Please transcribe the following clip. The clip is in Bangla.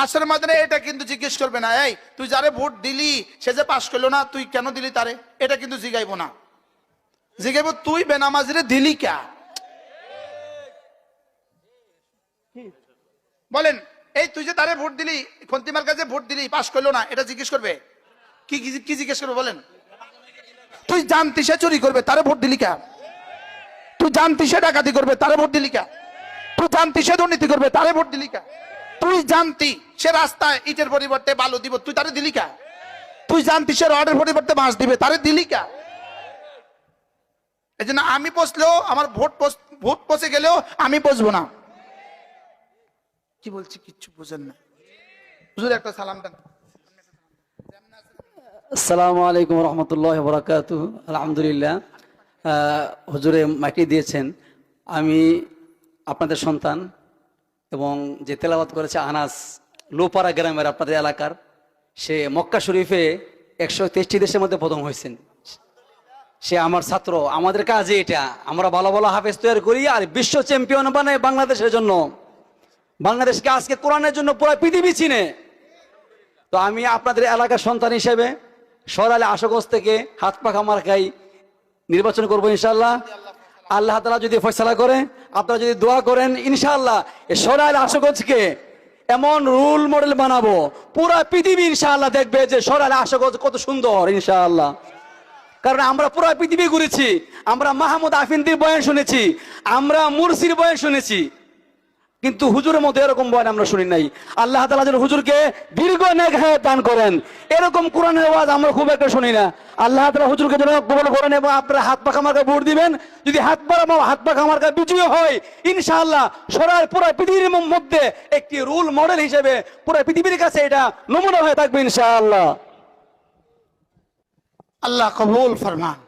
আসরের ময়দানে এটা কিন্তু জিজ্ঞেস করবে না, এই তুই যারে ভোট দিলি সে যে পাশ করলো না, তুই কেন দিলি তারে, এটা কিন্তু জিগাইবো না। জিগাইবো তুই বেনামাজিরে দিলি কে। বলেন, এই তুই যে তারে ভোট দিলি, খন্তিমার কাছে ভোট দিলি, পাশ করলো না, এটা জিজ্ঞেস করবে কি? কি জিজ্ঞেস করবে বলেন? তুই জানতি সে চুরি করবে, তারে ভোট দিলি কে? তুই জানতি সে ডাকাতি করবে, তারে ভোট দিলি কে? তুই জানতি সে দুর্নীতি করবে, তারে ভোট দিলি কে? তুই জানতি সে রাস্তায় ইটের পরিবর্তে বালু দিব, তুই তারে দিলি কে? তুই জানতি সে রডের পরিবর্তে বাঁশ দিবে, তারে দিলি কে? এই জন্য আমি পচলেও আমার ভোট পচে গেলেও আমি পচবো না। কি বলছি কিচ্ছু বুঝেন না। হুজুর একটা সালাম দেন। আসসালামু আলাইকুম রহমতুল্লাহ বরাকাতুহ। আলহামদুলিল্লাহ, হুজুরে মাটি দিয়েছেন। আমি আপনাদের সন্তান এবং যে তেলাওয়াত করেছে আনাস, লোপাড়া গ্রামের আপনাদের এলাকার, সে মক্কা শরীফে 123টি দেশের মধ্যে প্রথম হয়েছেন। সে আমার ছাত্র। আমাদের কাজে এটা, আমরা ভালো ভালো হাফেজ তৈরি করি আর বিশ্ব চ্যাম্পিয়ন বানাই বাংলাদেশের জন্য। বাংলাদেশকে আজকে কোরআনের জন্য পুরো পৃথিবী চিনে। তো আমি আপনাদের এলাকার সন্তান হিসেবে সরালে আশুগঞ্জ থেকে হাত পাখা মার্কাই নির্বাচন করবো ইনশাল্লাহ। আল্লাহ তাআলা যদি ফয়সালা করে, আপনারা যদি দোয়া করেন, ইনশাআল্লাহ এই সরাইল আশুগঞ্জকে এমন রোল মডেল বানাবো, পুরা পৃথিবী ইনশাআল্লাহ দেখবে যে সরাইল আশুগঞ্জ কত সুন্দর ইনশাআল্লাহ। কারণ আমরা পুরা পৃথিবী ঘুরেছি, আমরা মাহমুদ আফিন্দির বয়ান শুনেছি, আমরা মুরসির বয়ান শুনেছি, কিন্তু হুজুরের মতো এরকম বয়ান আমরা শুনি নাই। আল্লাহ তাআলা যেন হুজুরকে দীর্ঘ নেক হায়াত দান করেন। এরকম কোরআনের আওয়াজ আমরা খুব একটা শুনি না। আল্লাহ তাআলা হুজুরকে যেন কবুল করেন এবং আপনারা হাত পাখা মার্কা ভোট দিবেন। যদি হাত পাখা মার্কা বিজয়ী হয়, ইনশাআল্লাহ সরার পুরো পৃথিবীর মধ্যে একটি রোল মডেল হিসেবে পুরো পৃথিবীর কাছে এটা নমুনা হয়ে থাকবে ইনশাআল্লাহ। আল্লাহ কবুল ফরমান।